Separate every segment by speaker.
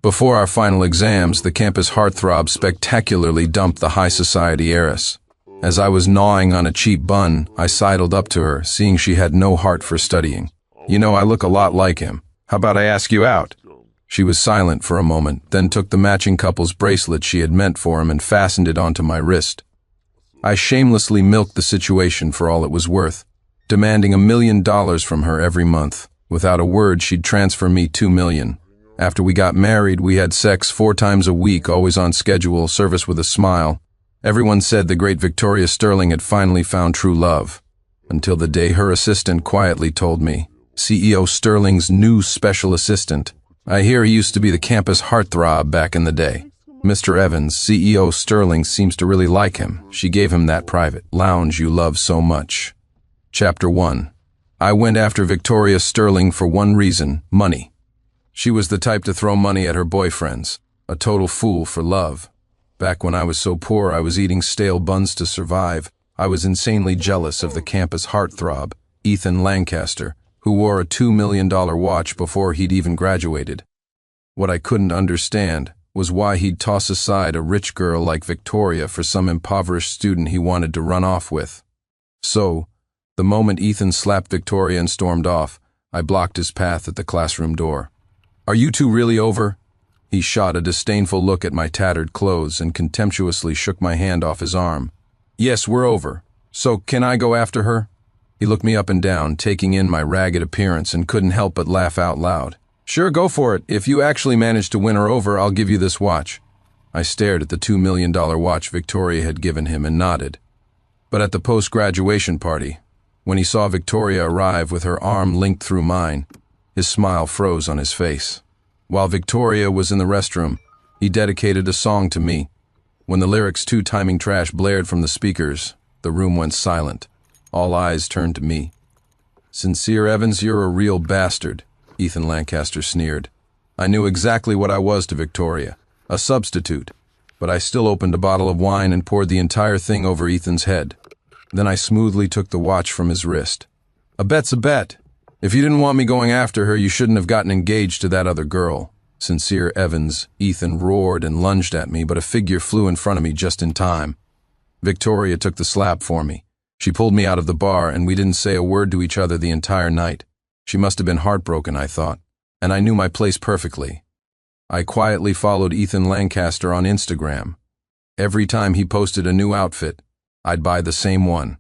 Speaker 1: Before our final exams, the campus heartthrob spectacularly dumped the high society heiress. As I was gnawing on a cheap bun, I sidled up to her, seeing she had no heart for studying. "You know, I look a lot like him. How about I ask you out?" She was silent for a moment, then took the matching couple's bracelet she had meant for him and fastened it onto my wrist. I shamelessly milked the situation for all it was worth, demanding $1 million from her every month. Without a word, she'd transfer me $2 million. After we got married, we had sex 4 times a week, always on schedule, service with a smile. Everyone said the great Victoria Sterling had finally found true love, until the day her assistant quietly told me, "CEO Sterling's new special assistant. I hear he used to be the campus heartthrob back in the day. Mr. Evans, CEO Sterling seems to really like him. She gave him that private lounge you love so much." Chapter 1. I went after Victoria Sterling for one reason: money. She was the type to throw money at her boyfriends, a total fool for love. Back when I was so poor I was eating stale buns to survive, I was insanely jealous of the campus heartthrob, Ethan Lancaster, who wore a $2 million watch before he'd even graduated. What I couldn't understand was why he'd toss aside a rich girl like Victoria for some impoverished student he wanted to run off with. So, the moment Ethan slapped Victoria and stormed off, I blocked his path at the classroom door. "Are you two really over?" He shot a disdainful look at my tattered clothes and contemptuously shook my hand off his arm. "Yes, we're over. So, can I go after her?" He looked me up and down, taking in my ragged appearance, and couldn't help but laugh out loud. "Sure, go for it. If you actually manage to win her over, I'll give you this watch." I stared at the $2 million watch Victoria had given him and nodded. But at the post-graduation party, when he saw Victoria arrive with her arm linked through mine, his smile froze on his face. While Victoria was in the restroom, he dedicated a song to me. When the lyrics "Two Timing Trash" blared from the speakers, the room went silent. All eyes turned to me. "Sincere Evans, you're a real bastard," Ethan Lancaster sneered. I knew exactly what I was to Victoria, a substitute, but I still opened a bottle of wine and poured the entire thing over Ethan's head. Then I smoothly took the watch from his wrist. "A bet's a bet. If you didn't want me going after her, you shouldn't have gotten engaged to that other girl." "Sincere Evans," Ethan roared and lunged at me, but a figure flew in front of me just in time. Victoria took the slap for me. She pulled me out of the bar, and we didn't say a word to each other the entire night. She must have been heartbroken, I thought, and I knew my place perfectly. I quietly followed Ethan Lancaster on Instagram. Every time he posted a new outfit, I'd buy the same one.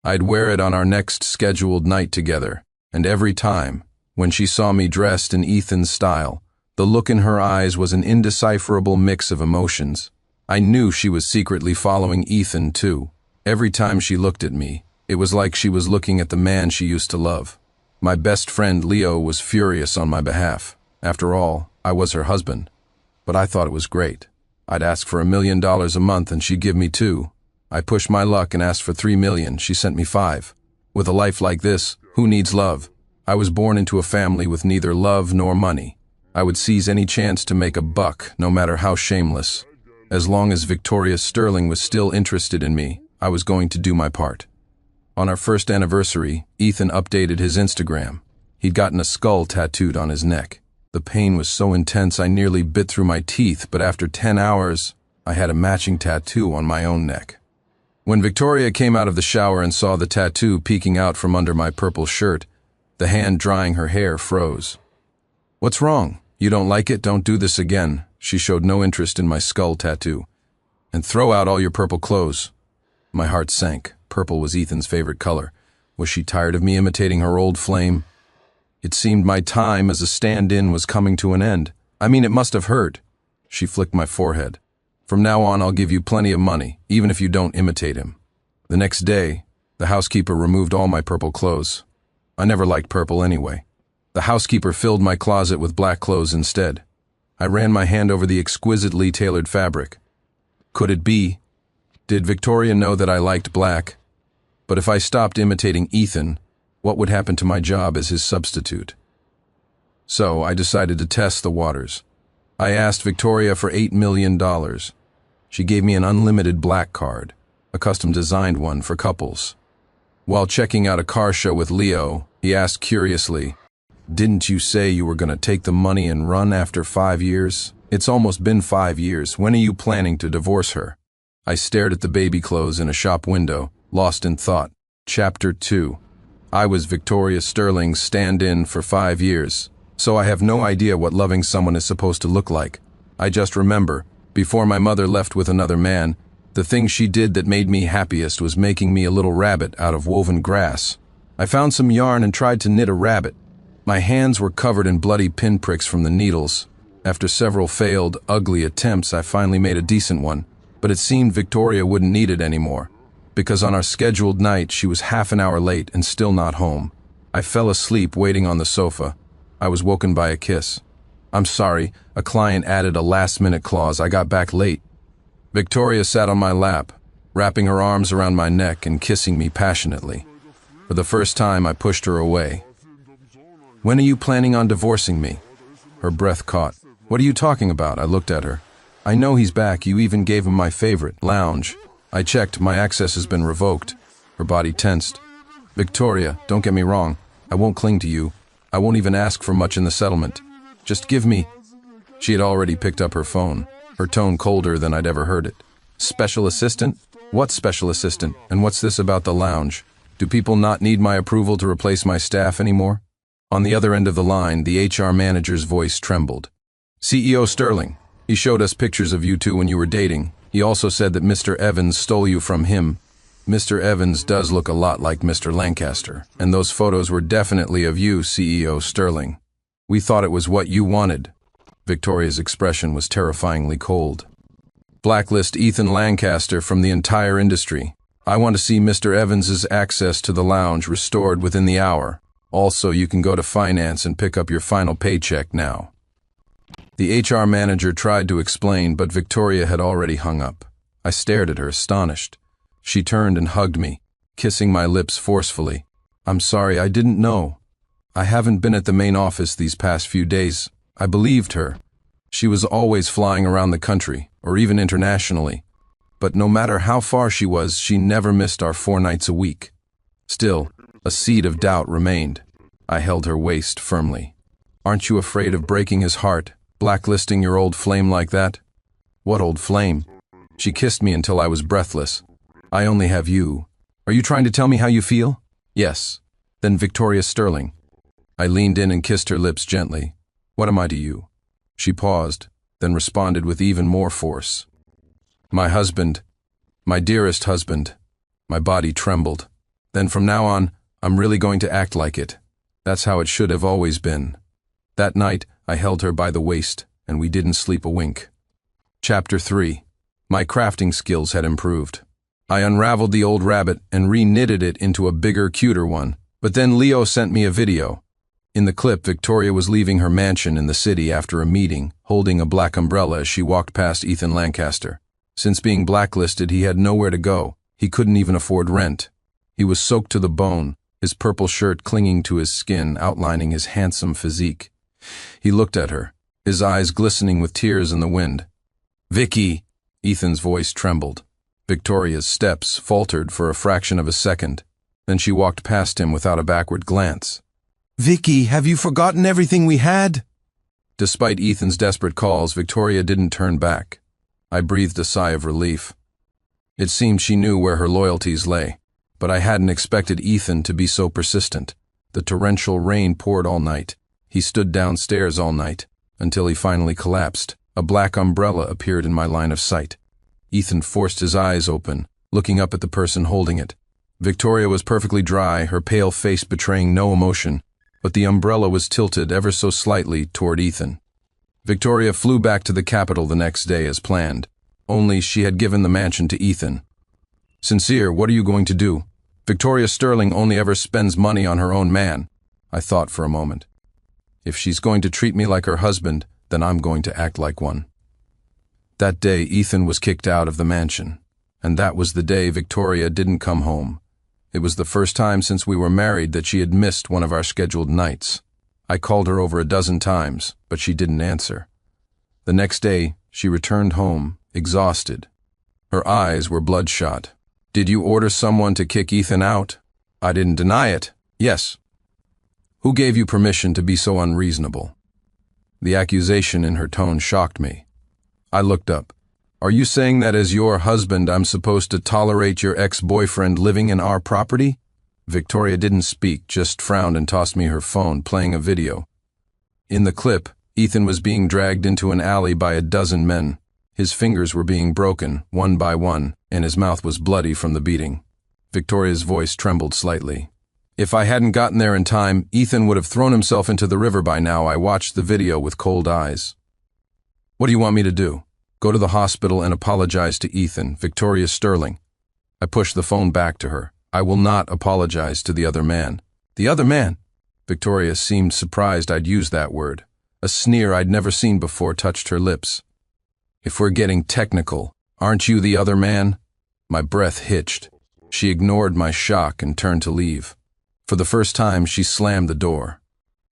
Speaker 1: I'd wear it on our next scheduled night together. And every time, when she saw me dressed in Ethan's style, the look in her eyes was an indecipherable mix of emotions. I knew she was secretly following Ethan, too. Every time she looked at me, it was like she was looking at the man she used to love. My best friend Leo was furious on my behalf. After all, I was her husband. But I thought it was great. I'd ask for $1 million a month and she'd give me 2. I pushed my luck and asked for $3 million. She sent me 5. With a life like this, who needs love? I was born into a family with neither love nor money. I would seize any chance to make a buck, no matter how shameless. As long as Victoria Sterling was still interested in me, I was going to do my part. On our first anniversary, Ethan updated his Instagram. He'd gotten a skull tattooed on his neck. The pain was so intense I nearly bit through my teeth, but after 10 hours, I had a matching tattoo on my own neck. When Victoria came out of the shower and saw the tattoo peeking out from under my purple shirt, the hand drying her hair froze. "What's wrong? You don't like it? Don't do this again." She showed no interest in my skull tattoo. "And throw out all your purple clothes." My heart sank. Purple was Ethan's favorite color. Was she tired of me imitating her old flame? It seemed my time as a stand-in was coming to an end. I mean, it must have hurt. She flicked my forehead. "From now on, I'll give you plenty of money, even if you don't imitate him." The next day, the housekeeper removed all my purple clothes. I never liked purple anyway. The housekeeper filled my closet with black clothes instead. I ran my hand over the exquisitely tailored fabric. Could it be? Did Victoria know that I liked black? But if I stopped imitating Ethan, what would happen to my job as his substitute? So I decided to test the waters. I asked Victoria for $8 million. She gave me an unlimited black card, a custom-designed one for couples. While checking out a car show with Leo, he asked curiously, Didn't you say you were going to take the money and run after 5 years? It's almost been 5 years. When are you planning to divorce her? I stared at the baby clothes in a shop window, lost in thought. Chapter 2. I was Victoria Sterling's stand-in for 5 years, so I have no idea what loving someone is supposed to look like. I just remember, before my mother left with another man, the thing she did that made me happiest was making me a little rabbit out of woven grass. I found some yarn and tried to knit a rabbit. My hands were covered in bloody pinpricks from the needles. After several failed, ugly attempts, I finally made a decent one, but it seemed Victoria wouldn't need it anymore, because on our scheduled night she was half an hour late and still not home. I fell asleep waiting on the sofa. I was woken by a kiss. I'm sorry, a client added a last-minute clause. I got back late. Victoria sat on my lap, wrapping her arms around my neck and kissing me passionately. For the first time, I pushed her away. When are you planning on divorcing me? Her breath caught. What are you talking about? I looked at her. I know he's back. You even gave him my favorite, lounge. I checked. My access has been revoked. Her body tensed. Victoria, don't get me wrong. I won't cling to you. I won't even ask for much in the settlement. Just give me... She had already picked up her phone, her tone colder than I'd ever heard it. Special assistant? What special assistant? And what's this about the lounge? Do people not need my approval to replace my staff anymore? On the other end of the line, the HR manager's voice trembled. CEO Sterling, he showed us pictures of you two when you were dating. He also said that Mr. Evans stole you from him. Mr. Evans does look a lot like Mr. Lancaster, and those photos were definitely of you, CEO Sterling. We thought it was what you wanted. Victoria's expression was terrifyingly cold. Blacklist Ethan Lancaster from the entire industry. I want to see Mr. Evans's access to the lounge restored within the hour. Also, you can go to finance and pick up your final paycheck now. The HR manager tried to explain, but Victoria had already hung up. I stared at her, astonished. She turned and hugged me, kissing my lips forcefully. I'm sorry, I didn't know. I haven't been at the main office these past few days. I believed her. She was always flying around the country, or even internationally. But no matter how far she was, she never missed our 4 nights a week. Still, a seed of doubt remained. I held her waist firmly. Aren't you afraid of breaking his heart, blacklisting your old flame like that? What old flame? She kissed me until I was breathless. I only have you. Are you trying to tell me how you feel? Yes. Then Victoria Sterling. I leaned in and kissed her lips gently. What am I to you? She paused, then responded with even more force. My husband. My dearest husband. My body trembled. Then from now on, I'm really going to act like it. That's how it should have always been. That night, I held her by the waist, and we didn't sleep a wink. Chapter 3. My crafting skills had improved. I unraveled the old rabbit and re-knitted it into a bigger, cuter one. But then Leo sent me a video. In the clip, Victoria was leaving her mansion in the city after a meeting, holding a black umbrella as she walked past Ethan Lancaster. Since being blacklisted, he had nowhere to go. He couldn't even afford rent. He was soaked to the bone, his purple shirt clinging to his skin, outlining his handsome physique. He looked at her, his eyes glistening with tears in the wind. Vicky! Ethan's voice trembled. Victoria's steps faltered for a fraction of a second. Then she walked past him without a backward glance. Vicky, have you forgotten everything we had? Despite Ethan's desperate calls, Victoria didn't turn back. I breathed a sigh of relief. It seemed she knew where her loyalties lay, but I hadn't expected Ethan to be so persistent. The torrential rain poured all night. He stood downstairs all night, until he finally collapsed. A black umbrella appeared in my line of sight. Ethan forced his eyes open, looking up at the person holding it. Victoria was perfectly dry, her pale face betraying no emotion, but the umbrella was tilted ever so slightly toward Ethan. Victoria flew back to the capital the next day as planned, only she had given the mansion to Ethan. Sincere, what are you going to do? Victoria Sterling only ever spends money on her own man. I thought for a moment. If she's going to treat me like her husband, then I'm going to act like one. That day, Ethan was kicked out of the mansion, and that was the day Victoria didn't come home. It was the first time since we were married that she had missed one of our scheduled nights. I called her over a dozen times, but she didn't answer. The next day, she returned home, exhausted. Her eyes were bloodshot. Did you order someone to kick Ethan out? I didn't deny it. Yes. Who gave you permission to be so unreasonable? The accusation in her tone shocked me. I looked up. Are you saying that as your husband I'm supposed to tolerate your ex-boyfriend living in our property? Victoria didn't speak, just frowned and tossed me her phone, playing a video. In the clip, Ethan was being dragged into an alley by a dozen men. His fingers were being broken, one by one, and his mouth was bloody from the beating. Victoria's voice trembled slightly. If I hadn't gotten there in time, Ethan would have thrown himself into the river by now. I watched the video with cold eyes. What do you want me to do? Go to the hospital and apologize to Ethan, Victoria Sterling. I pushed the phone back to her. I will not apologize to the other man. The other man? Victoria seemed surprised I'd used that word. A sneer I'd never seen before touched her lips. If we're getting technical, aren't you the other man? My breath hitched. She ignored my shock and turned to leave. For the first time, she slammed the door.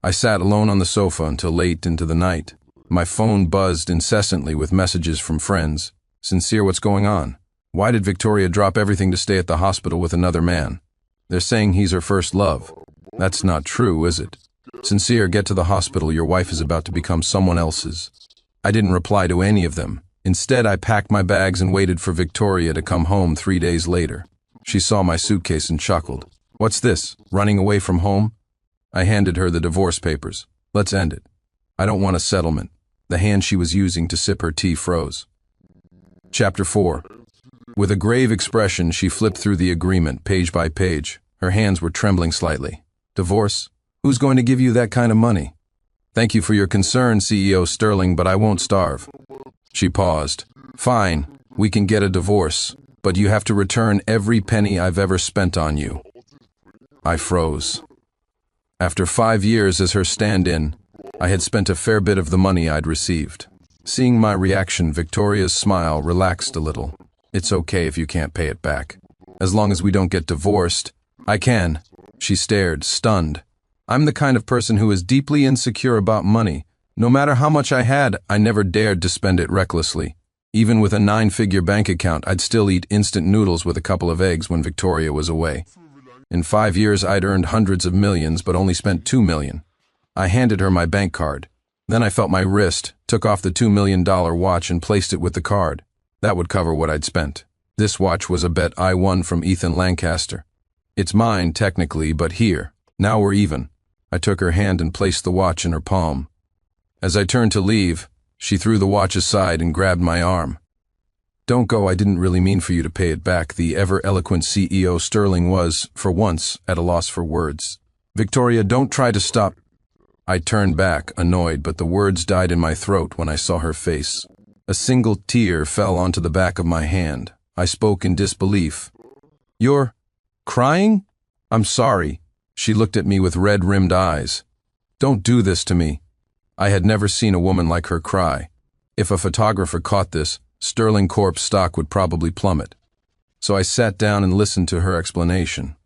Speaker 1: I sat alone on the sofa until late into the night. My phone buzzed incessantly with messages from friends. Sincere, what's going on? Why did Victoria drop everything to stay at the hospital with another man? They're saying he's her first love. That's not true, is it? Sincere, get to the hospital. Your wife is about to become someone else's. I didn't reply to any of them. Instead, I packed my bags and waited for Victoria to come home 3 days later. She saw my suitcase and chuckled. What's this? Running away from home? I handed her the divorce papers. Let's end it. I don't want a settlement. The hand she was using to sip her tea froze. Chapter 4. With a grave expression, she flipped through the agreement, page by page. Her hands were trembling slightly. Divorce? Who's going to give you that kind of money? Thank you for your concern, CEO Sterling, but I won't starve. She paused. Fine, we can get a divorce, but you have to return every penny I've ever spent on you. I froze. After 5 years as her stand-in, I had spent a fair bit of the money I'd received. Seeing my reaction, Victoria's smile relaxed a little. It's okay if you can't pay it back. As long as we don't get divorced, I can. She stared, stunned. I'm the kind of person who is deeply insecure about money. No matter how much I had, I never dared to spend it recklessly. Even with a 9-figure bank account, I'd still eat instant noodles with a couple of eggs when Victoria was away. In 5 years, I'd earned hundreds of millions, but only spent $2 million. I handed her my bank card. Then I felt my wrist, took off the $2 million watch and placed it with the card. That would cover what I'd spent. This watch was a bet I won from Ethan Lancaster. It's mine, technically, but here. Now we're even. I took her hand and placed the watch in her palm. As I turned to leave, she threw the watch aside and grabbed my arm. Don't go, I didn't really mean for you to pay it back. The ever-eloquent CEO Sterling was, for once, at a loss for words. Victoria, don't try to stop. I turned back, annoyed, but the words died in my throat when I saw her face. A single tear fell onto the back of my hand. I spoke in disbelief. You're crying? I'm sorry. She looked at me with red-rimmed eyes. Don't do this to me. I had never seen a woman like her cry. If a photographer caught this, Sterling Corp's stock would probably plummet. So I sat down and listened to her explanation.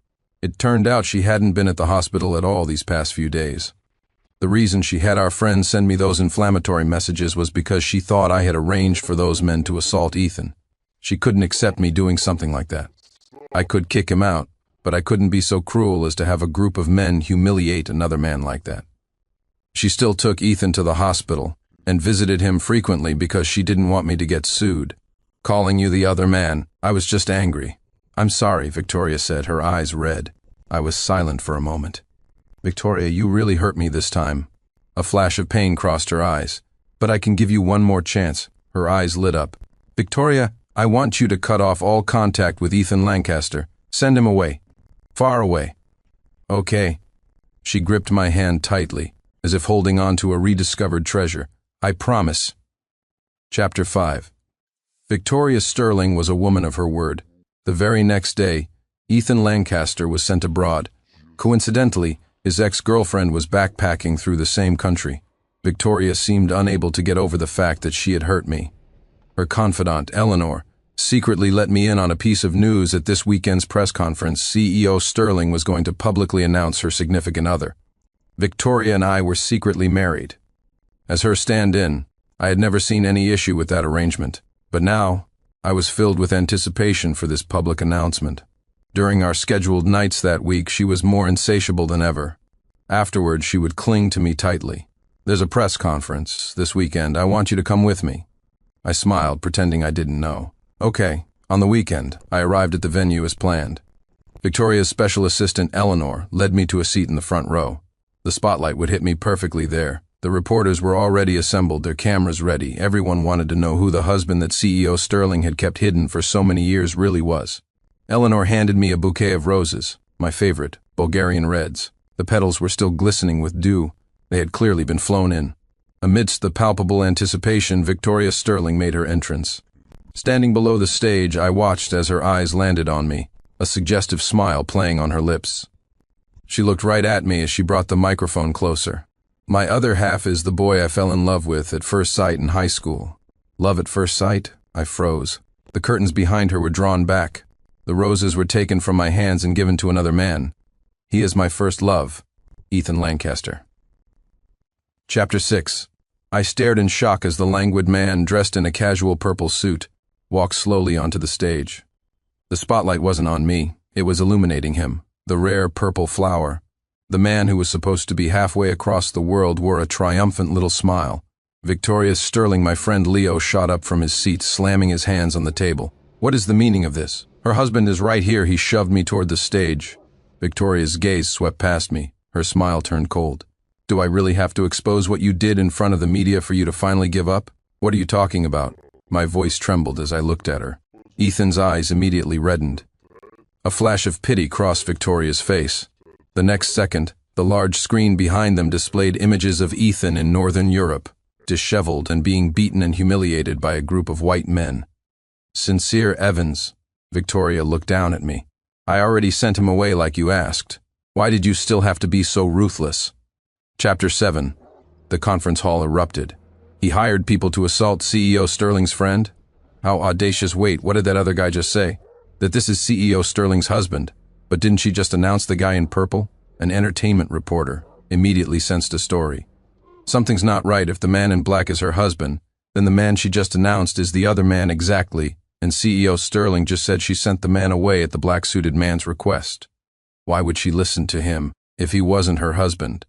Speaker 1: It turned out she hadn't been at the hospital at all these past few days. The reason she had our friends send me those inflammatory messages was because she thought I had arranged for those men to assault Ethan. She couldn't accept me doing something like that. I could kick him out, but I couldn't be so cruel as to have a group of men humiliate another man like that. She still took Ethan to the hospital and visited him frequently because she didn't want me to get sued. Calling you the other man, I was just angry. I'm sorry, Victoria said, her eyes red. I was silent for a moment. Victoria, you really hurt me this time. A flash of pain crossed her eyes. But I can give you one more chance. Her eyes lit up. Victoria, I want you to cut off all contact with Ethan Lancaster. Send him away. Far away. Okay. She gripped my hand tightly, as if holding on to a rediscovered treasure. I promise. Chapter 5. Victoria Sterling was a woman of her word. The very next day, Ethan Lancaster was sent abroad. Coincidentally, his ex-girlfriend was backpacking through the same country. Victoria seemed unable to get over the fact that she had hurt me. Her confidant, Eleanor, secretly let me in on a piece of news at this weekend's press conference. CEO Sterling was going to publicly announce her significant other. Victoria and I were secretly married. As her stand-in, I had never seen any issue with that arrangement, but now I was filled with anticipation for this public announcement. During our scheduled nights that week, she was more insatiable than ever. Afterward, she would cling to me tightly. "There's a press conference this weekend. I want you to come with me." I smiled, pretending I didn't know. "Okay." On the weekend, I arrived at the venue as planned. Victoria's special assistant, Eleanor, led me to a seat in the front row. The spotlight would hit me perfectly there. The reporters were already assembled, their cameras ready. Everyone wanted to know who the husband that CEO Sterling had kept hidden for so many years really was. Eleanor handed me a bouquet of roses, my favorite, Bulgarian reds. The petals were still glistening with dew. They had clearly been flown in. Amidst the palpable anticipation, Victoria Sterling made her entrance. Standing below the stage, I watched as her eyes landed on me, a suggestive smile playing on her lips. She looked right at me as she brought the microphone closer. "My other half is the boy I fell in love with at first sight in high school." Love at first sight? I froze. The curtains behind her were drawn back. The roses were taken from my hands and given to another man. "He is my first love, Ethan Lancaster." Chapter 6. I stared in shock as the languid man, dressed in a casual purple suit, walked slowly onto the stage. The spotlight wasn't on me. It was illuminating him, the rare purple flower. The man who was supposed to be halfway across the world wore a triumphant little smile. Victoria Sterling, my friend Leo, shot up from his seat, slamming his hands on the table. "What is the meaning of this? Her husband is right here." He shoved me toward the stage. Victoria's gaze swept past me. Her smile turned cold. "Do I really have to expose what you did in front of the media for you to finally give up? What are you talking about?" My voice trembled as I looked at her. Ethan's eyes immediately reddened. A flash of pity crossed Victoria's face. The next second, the large screen behind them displayed images of Ethan in Northern Europe, disheveled and being beaten and humiliated by a group of white men. "Sincere Evans." Victoria looked down at me. "I already sent him away like you asked. Why did you still have to be so ruthless?" Chapter 7. The conference hall erupted. "He hired people to assault CEO Sterling's friend? How audacious." "Wait, what did that other guy just say?" "That this is CEO Sterling's husband. But didn't she just announce the guy in purple?" An entertainment reporter immediately sensed a story. "Something's not right. If the man in black is her husband, then the man she just announced is the other man exactly, and CEO Sterling just said she sent the man away at the black-suited man's request. Why would she listen to him if he wasn't her husband?"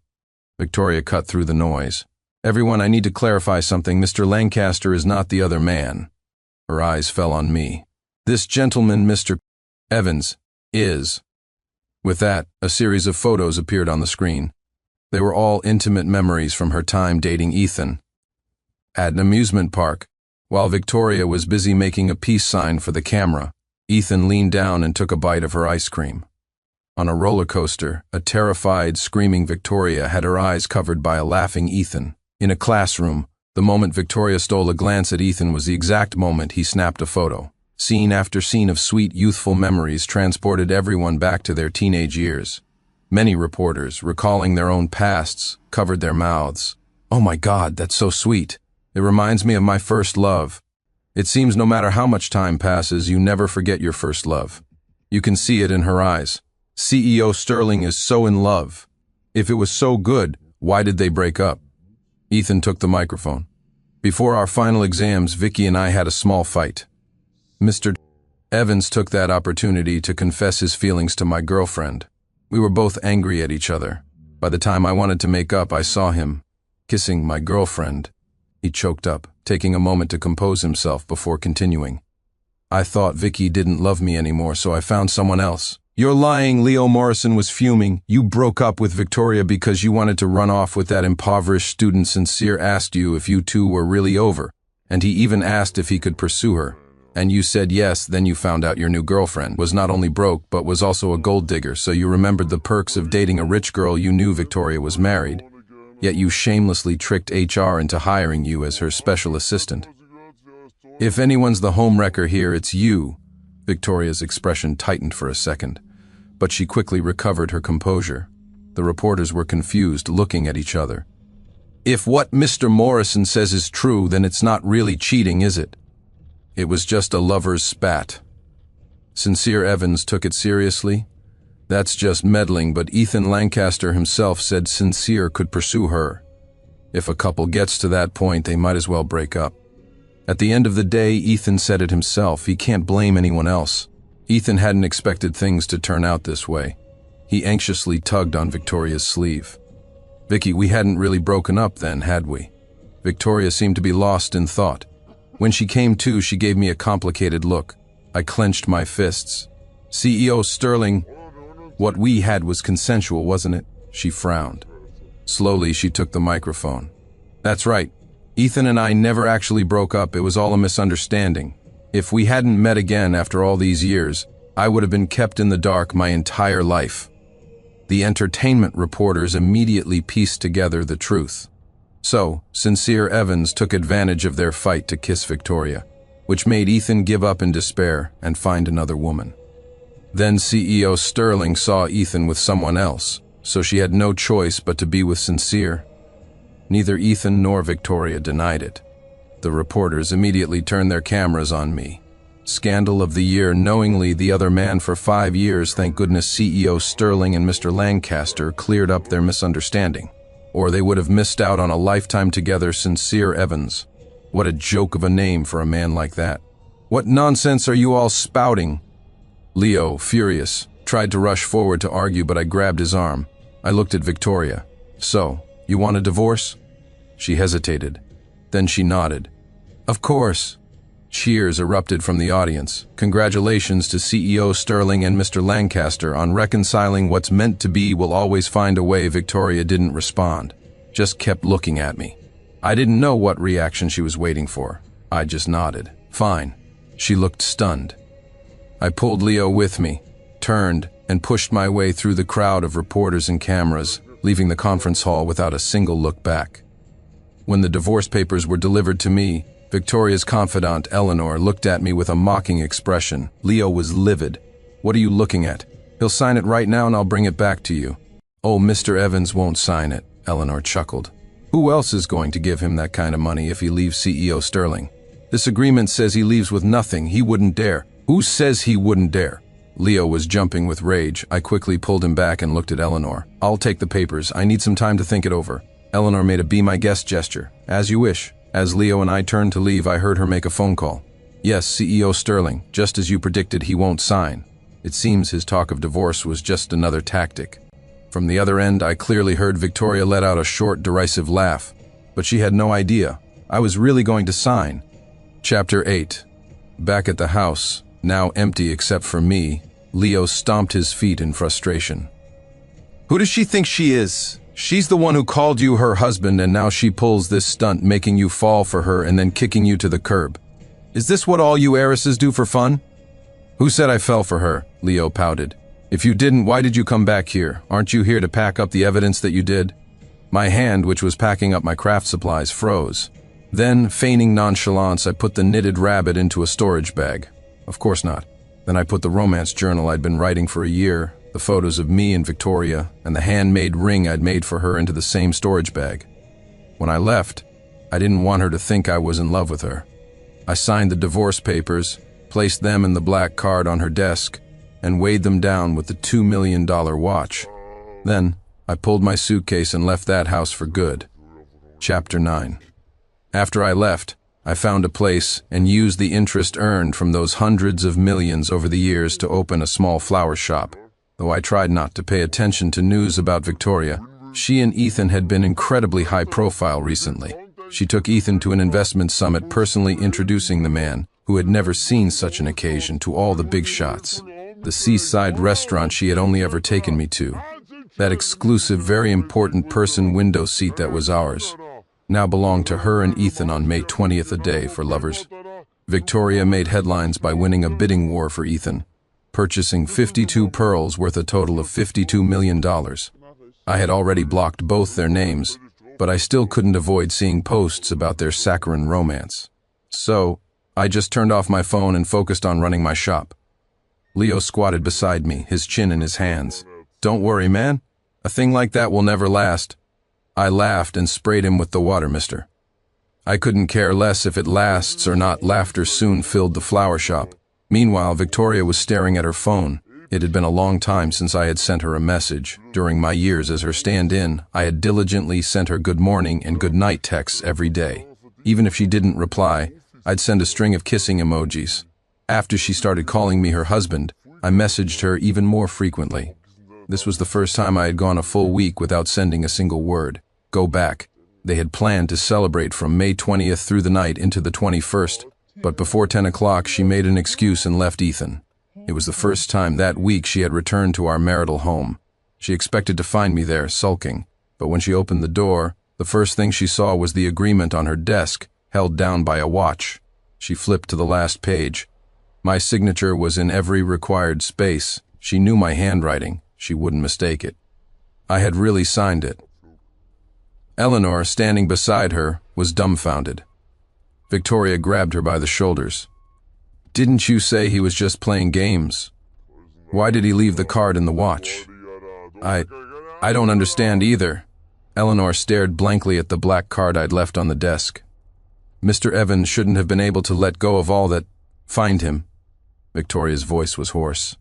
Speaker 1: Victoria cut through the noise. "Everyone, I need to clarify something. Mr. Lancaster is not the other man." Her eyes fell on me. "This gentleman, Mr. Evans, is." With that, a series of photos appeared on the screen. They were all intimate memories from her time dating Ethan. At an amusement park, while Victoria was busy making a peace sign for the camera, Ethan leaned down and took a bite of her ice cream. On a roller coaster, a terrified, screaming Victoria had her eyes covered by a laughing Ethan. In a classroom, the moment Victoria stole a glance at Ethan was the exact moment he snapped a photo. Scene after scene of sweet, youthful memories transported everyone back to their teenage years. Many reporters, recalling their own pasts, covered their mouths. "Oh my God, that's so sweet. It reminds me of my first love." It seems no matter how much time passes, you never forget your first love. You can see it in her eyes. CEO Sterling is so in love. If it was so good, why did they break up? Ethan took the microphone. "Before our final exams, Vicky and I had a small fight. Mr. Evans took that opportunity to confess his feelings to my girlfriend. We were both angry at each other. By the time I wanted to make up, I saw him kissing my girlfriend." He choked up, taking a moment to compose himself before continuing. "I thought Vicky didn't love me anymore, so I found someone else." "You're lying." Leo Morrison was fuming. "You broke up with Victoria because you wanted to run off with that impoverished student. Sincere asked you if you two were really over, and he even asked if he could pursue her. And you said yes. Then you found out your new girlfriend was not only broke but was also a gold digger, so you remembered the perks of dating a rich girl. You knew Victoria was married, yet you shamelessly tricked HR into hiring you as her special assistant. If anyone's the homewrecker here, it's you." Victoria's expression tightened for a second, but she quickly recovered her composure. The reporters were confused, looking at each other. "If what Mr. Morrison says is true, then it's not really cheating, is it?" "It was just a lover's spat." Sincere Evans took it seriously. "That's just meddling, but Ethan Lancaster himself said Sincere could pursue her. If a couple gets to that point, they might as well break up. At the end of the day, Ethan said it himself, he can't blame anyone else." Ethan hadn't expected things to turn out this way. He anxiously tugged on Victoria's sleeve. Vicky, we hadn't really broken up then, had we? Victoria seemed to be lost in thought. When she came to, she gave me a complicated look. I clenched my fists. CEO Sterling, what we had was consensual, wasn't it? She frowned. Slowly, she took the microphone. That's right. Ethan and I never actually broke up. It was all a misunderstanding. If we hadn't met again after all these years, I would have been kept in the dark my entire life. The entertainment reporters immediately pieced together the truth. So, Sincere Evans took advantage of their fight to kiss Victoria, which made Ethan give up in despair and find another woman. Then CEO Sterling saw Ethan with someone else, so she had no choice but to be with Sincere. Neither Ethan nor Victoria denied it. The reporters immediately turned their cameras on me. Scandal of the year, knowingly the other man for 5 years. Thank goodness CEO Sterling and Mr. Lancaster cleared up their misunderstanding, or they would have missed out on a lifetime together. Sincere Evans. What a joke of a name for a man like that. What nonsense are you all spouting? Leo, furious, tried to rush forward to argue, but I grabbed his arm. I looked at Victoria. So, you want a divorce? She hesitated. Then she nodded. Of course. Cheers erupted from the audience. Congratulations to CEO Sterling and Mr. Lancaster on reconciling. What's meant to be will always find a way. Victoria didn't respond, just kept looking at me. I didn't know what reaction she was waiting for. I just nodded. Fine. She looked stunned. I pulled Leo with me, turned, and pushed my way through the crowd of reporters and cameras, leaving the conference hall without a single look back. When the divorce papers were delivered to me, Victoria's confidant, Eleanor, looked at me with a mocking expression. Leo was livid. What are you looking at? He'll sign it right now and I'll bring it back to you. Oh, Mr. Evans won't sign it, Eleanor chuckled. Who else is going to give him that kind of money if he leaves CEO Sterling? This agreement says he leaves with nothing. He wouldn't dare. Who says he wouldn't dare? Leo was jumping with rage. I quickly pulled him back and looked at Eleanor. I'll take the papers. I need some time to think it over. Eleanor made a be my guest gesture. As you wish. As Leo and I turned to leave, I heard her make a phone call. Yes, CEO Sterling, just as you predicted, he won't sign. It seems his talk of divorce was just another tactic. From the other end, I clearly heard Victoria let out a short, derisive laugh. But she had no idea. I was really going to sign. Chapter 8. Back at the house, now empty except for me, Leo stomped his feet in frustration. Who does she think she is? She's the one who called you her husband, and now she pulls this stunt, making you fall for her and then kicking you to the curb. Is this what all you heiresses do for fun? Who said I fell for her? Leo pouted. If you didn't, why did you come back here? Aren't you here to pack up the evidence that you did? My hand, which was packing up my craft supplies, froze. Then, feigning nonchalance, I put the knitted rabbit into a storage bag. Of course not. Then I put the romance journal I'd been writing for a year, the photos of me and Victoria, and the handmade ring I'd made for her into the same storage bag. When I left, I didn't want her to think I was in love with her. I signed the divorce papers, placed them in the black card on her desk, and weighed them down with the $2 million watch. Then, I pulled my suitcase and left that house for good. Chapter 9. After I left, I found a place and used the interest earned from those hundreds of millions over the years to open a small flower shop. Though I tried not to pay attention to news about Victoria, she and Ethan had been incredibly high profile recently. She took Ethan to an investment summit, personally introducing the man, who had never seen such an occasion, to all the big shots. The seaside restaurant she had only ever taken me to. That exclusive, very important person window seat that was ours, now belonged to her and Ethan on May 20th, a day for lovers. Victoria made headlines by winning a bidding war for Ethan, purchasing 52 pearls worth a total of $52 million. I had already blocked both their names, but I still couldn't avoid seeing posts about their saccharine romance. So, I just turned off my phone and focused on running my shop. Leo squatted beside me, his chin in his hands. Don't worry, man. A thing like that will never last. I laughed and sprayed him with the water mister. I couldn't care less if it lasts or not. Laughter soon filled the flower shop. Meanwhile, Victoria was staring at her phone. It had been a long time since I had sent her a message. During my years as her stand-in, I had diligently sent her good morning and good night texts every day. Even if she didn't reply, I'd send a string of kissing emojis. After she started calling me her husband, I messaged her even more frequently. This was the first time I had gone a full week without sending a single word. go back. They had planned to celebrate from May 20th through the night into the 21st, but before 10 o'clock she made an excuse and left Ethan. It was the first time that week she had returned to our marital home. She expected to find me there, sulking, but when she opened the door, the first thing she saw was the agreement on her desk, held down by a watch. She flipped to the last page. My signature was in every required space. She knew my handwriting. She wouldn't mistake it. I had really signed it. Eleanor, standing beside her, was dumbfounded. Victoria grabbed her by the shoulders. "Didn't you say he was just playing games? Why did he leave the card in the watch?" I don't understand either." Eleanor stared blankly at the black card I'd left on the desk. "Mr. Evans shouldn't have been able to let go of all that. Find him." Victoria's voice was hoarse.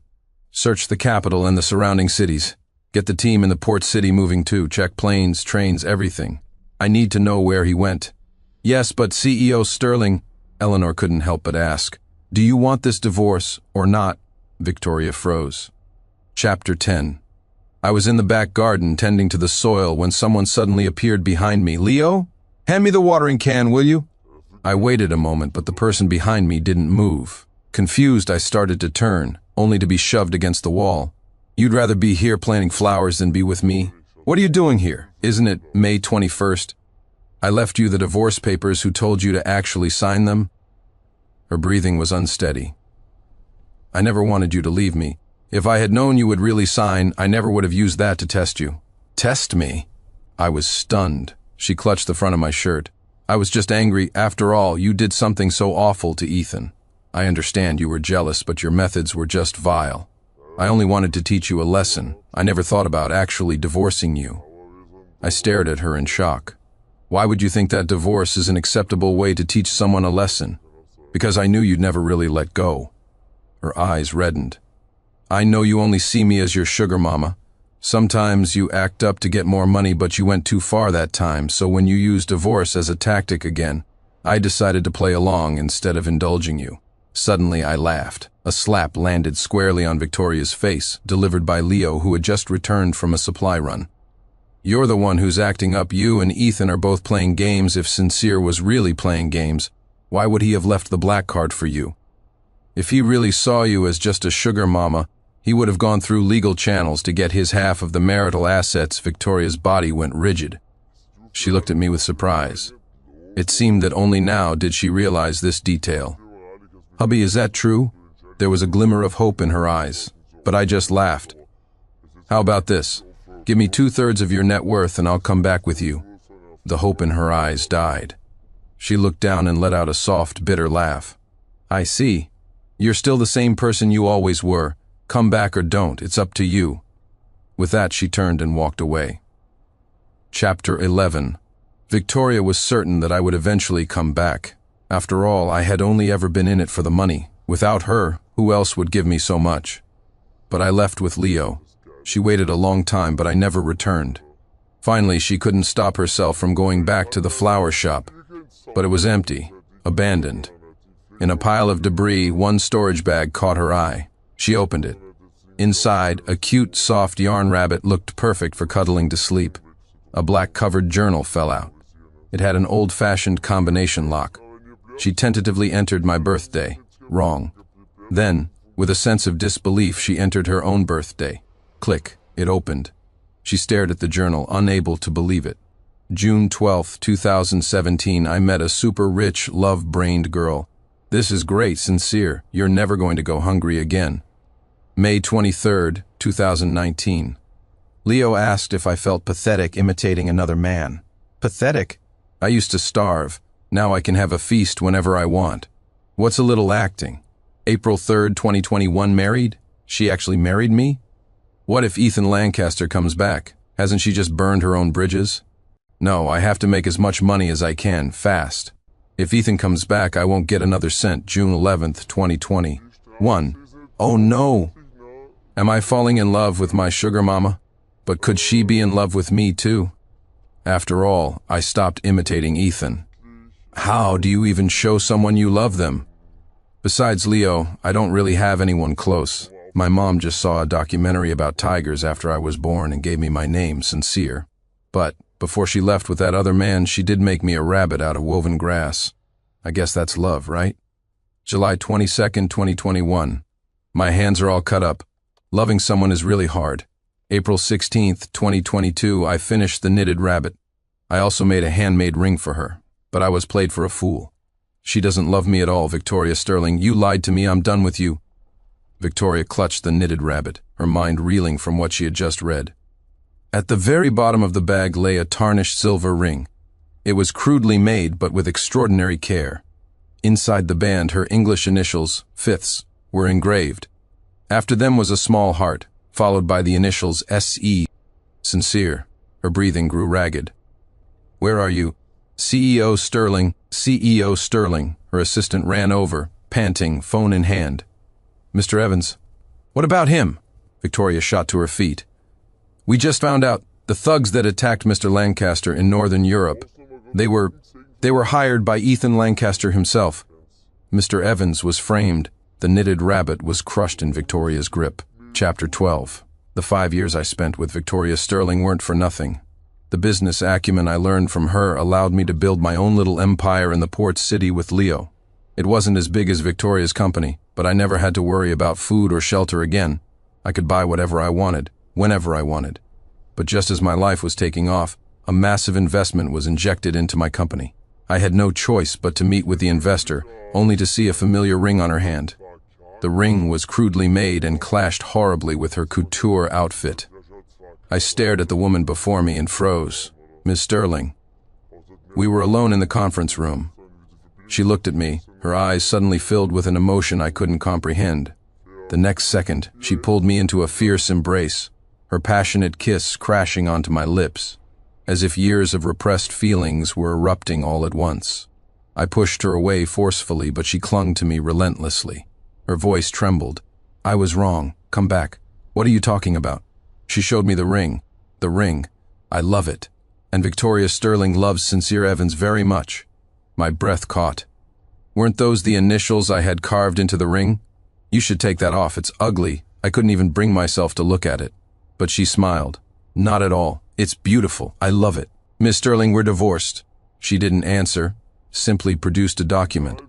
Speaker 1: "Search the capital and the surrounding cities. Get the team in the port city moving too. Check planes, trains, everything. I need to know where he went." "Yes, but CEO Sterling," Eleanor couldn't help but ask, "do you want this divorce or not?" Victoria froze. Chapter 10. I was in the back garden tending to the soil when someone suddenly appeared behind me. "Leo, hand me the watering can, will you?" I waited a moment, but the person behind me didn't move. Confused, I started to turn, only to be shoved against the wall. "You'd rather be here planting flowers than be with me? What are you doing here? Isn't it May 21st? I left you the divorce papers. Who told you to actually sign them?" Her breathing was unsteady. "I never wanted you to leave me. If I had known you would really sign, I never would have used that to test you." "Test me?" I was stunned. She clutched the front of my shirt. "I was just angry. After all, you did something so awful to Ethan. I understand you were jealous, but your methods were just vile. I only wanted to teach you a lesson. I never thought about actually divorcing you." I stared at her in shock. "Why would you think that divorce is an acceptable way to teach someone a lesson?" "Because I knew you'd never really let go." Her eyes reddened. "I know you only see me as your sugar mama. Sometimes you act up to get more money, but you went too far that time, so when you used divorce as a tactic again, I decided to play along instead of indulging you." Suddenly I laughed. A slap landed squarely on Victoria's face, delivered by Leo, who had just returned from a supply run. "You're the one who's acting up. You and Ethan are both playing games. If Sincere was really playing games, why would he have left the black card for you? If he really saw you as just a sugar mama, he would have gone through legal channels to get his half of the marital assets." Victoria's body went rigid. She looked at me with surprise. It seemed that only now did she realize this detail. "Hubby, is that true?" There was a glimmer of hope in her eyes, but I just laughed. "How about this? Give me 2/3 of your net worth and I'll come back with you." The hope in her eyes died. She looked down and let out a soft, bitter laugh. "I see. You're still the same person you always were. Come back or don't, it's up to you." With that, she turned and walked away. Chapter 11. Victoria was certain that I would eventually come back. After all, I had only ever been in it for the money. Without her, who else would give me so much? But I left with Leo. She waited a long time, but I never returned. Finally, she couldn't stop herself from going back to the flower shop. But it was empty, abandoned. In a pile of debris, one storage bag caught her eye. She opened it. Inside, a cute, soft yarn rabbit looked perfect for cuddling to sleep. A black-covered journal fell out. It had an old-fashioned combination lock. She tentatively entered my birthday. Wrong. Then, with a sense of disbelief, she entered her own birthday. Click. It opened. She stared at the journal, unable to believe it. June 12, 2017, I met a super-rich, love-brained girl. This is great, Sincere. You're never going to go hungry again. May 23, 2019. Leo asked if I felt pathetic imitating another man. Pathetic? I used to starve. Now I can have a feast whenever I want. What's a little acting? April 3, 2021, married? She actually married me? What if Ethan Lancaster comes back? Hasn't she just burned her own bridges? No, I have to make as much money as I can, fast. If Ethan comes back, I won't get another cent. June 11th, 2021. Oh no! Am I falling in love with my sugar mama? But could she be in love with me too? After all, I stopped imitating Ethan. How do you even show someone you love them? Besides Leo, I don't really have anyone close. My mom just saw a documentary about tigers after I was born and gave me my name, Sincere. But Before she left with that other man, she did make me a rabbit out of woven grass. I guess that's love, right? July 22nd, 2021. My hands are all cut up. Loving someone is really hard. April 16th, 2022, I finished the knitted rabbit. I also made a handmade ring for her, but I was played for a fool. She doesn't love me at all, Victoria Sterling. You lied to me. I'm done with you. Victoria clutched the knitted rabbit, her mind reeling from what she had just read. At the very bottom of the bag lay a tarnished silver ring. It was crudely made, but with extraordinary care. Inside the band, her English initials, fifths, were engraved. After them was a small heart, followed by the initials S.E. Sincere. Her breathing grew ragged. Where are you? CEO Sterling, CEO Sterling. Her assistant ran over, panting, phone in hand. Mr. Evans. What about him? Victoria shot to her feet. We just found out. The thugs that attacked Mr. Lancaster in Northern Europe. They were hired by Ethan Lancaster himself. Mr. Evans was framed. The knitted rabbit was crushed in Victoria's grip. Chapter 12. The 5 years I spent with Victoria Sterling weren't for nothing. The business acumen I learned from her allowed me to build my own little empire in the port city with Leo. It wasn't as big as Victoria's company, but I never had to worry about food or shelter again. I could buy whatever I wanted, whenever I wanted. But just as my life was taking off, a massive investment was injected into my company. I had no choice but to meet with the investor, only to see a familiar ring on her hand. The ring was crudely made and clashed horribly with her couture outfit. I stared at the woman before me and froze. Miss Sterling. We were alone in the conference room. She looked at me, her eyes suddenly filled with an emotion I couldn't comprehend. The next second, she pulled me into a fierce embrace, her passionate kiss crashing onto my lips, as if years of repressed feelings were erupting all at once. I pushed her away forcefully, but she clung to me relentlessly. Her voice trembled. I was wrong. Come back. What are you talking about? She showed me the ring. The ring. I love it. And Victoria Sterling loves Sincere Evans very much. My breath caught. Weren't those the initials I had carved into the ring? You should take that off. It's ugly. I couldn't even bring myself to look at it. But she smiled. Not at all. It's beautiful. I love it. Miss Sterling, we're divorced. She didn't answer, simply produced a document.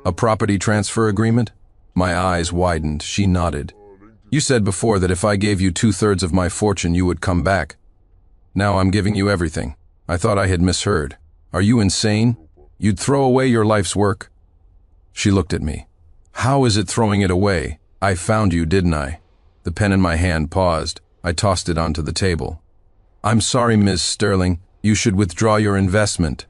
Speaker 1: A property transfer agreement? My eyes widened. She nodded. You said before that if I gave you 2/3 of my fortune, you would come back. Now I'm giving you everything. I thought I had misheard. Are you insane? You'd throw away your life's work? She looked at me. How is it throwing it away? I found you, didn't I? The pen in my hand paused. I tossed it onto the table. I'm sorry, Ms. Sterling. You should withdraw your investment.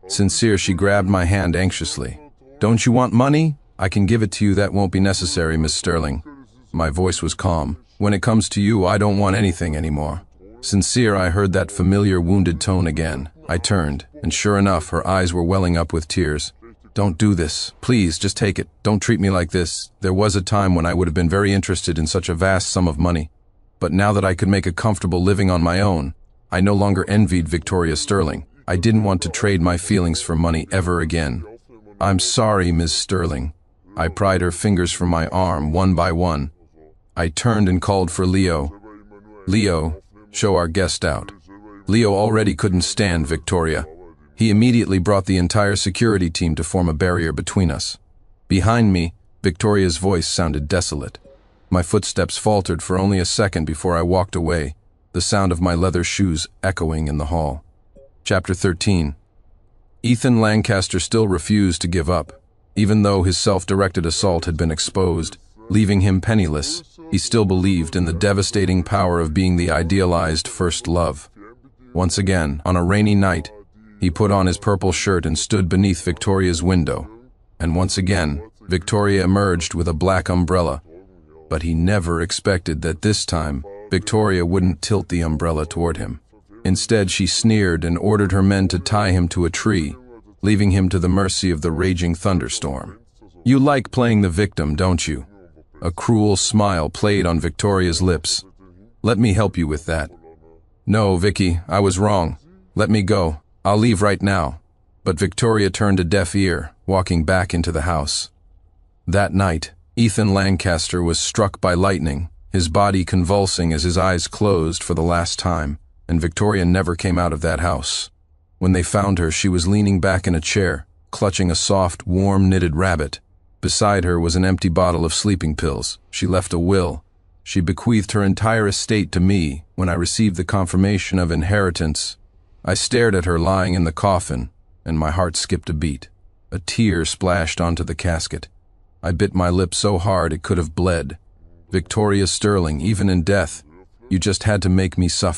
Speaker 1: Sincere, she grabbed my hand anxiously. Don't you want money? I can give it to you. That won't be necessary, Miss Sterling. My voice was calm. When it comes to you, I don't want anything anymore. Sincere, I heard that familiar wounded tone again. I turned, and sure enough, her eyes were welling up with tears. Don't do this. Please, just take it. Don't treat me like this. There was a time when I would have been very interested in such a vast sum of money. But now that I could make a comfortable living on my own, I no longer envied Victoria Sterling. I didn't want to trade my feelings for money ever again. I'm sorry, Ms. Sterling. I pried her fingers from my arm, one by one. I turned and called for Leo. Leo, show our guest out. Leo already couldn't stand Victoria. He immediately brought the entire security team to form a barrier between us. Behind me, Victoria's voice sounded desolate. My footsteps faltered for only a second before I walked away, the sound of my leather shoes echoing in the hall. Chapter 13. Ethan Lancaster still refused to give up. Even though his self-directed assault had been exposed, leaving him penniless, he still believed in the devastating power of being the idealized first love. Once again, on a rainy night, he put on his purple shirt and stood beneath Victoria's window. And once again, Victoria emerged with a black umbrella. But he never expected that this time, Victoria wouldn't tilt the umbrella toward him. Instead, she sneered and ordered her men to tie him to a tree, leaving him to the mercy of the raging thunderstorm. You like playing the victim, don't you? A cruel smile played on Victoria's lips. Let me help you with that. No, Vicky, I was wrong. Let me go. I'll leave right now. But Victoria turned a deaf ear, walking back into the house. That night, Ethan Lancaster was struck by lightning, his body convulsing as his eyes closed for the last time. and Victoria never came out of that house. When they found her, she was leaning back in a chair, clutching a soft, warm, knitted rabbit. Beside her was an empty bottle of sleeping pills. She left a will. She bequeathed her entire estate to me when I received the confirmation of inheritance. I stared at her lying in the coffin, and my heart skipped a beat. A tear splashed onto the casket. I bit my lip so hard it could have bled. Victoria Sterling, even in death, you just had to make me suffer.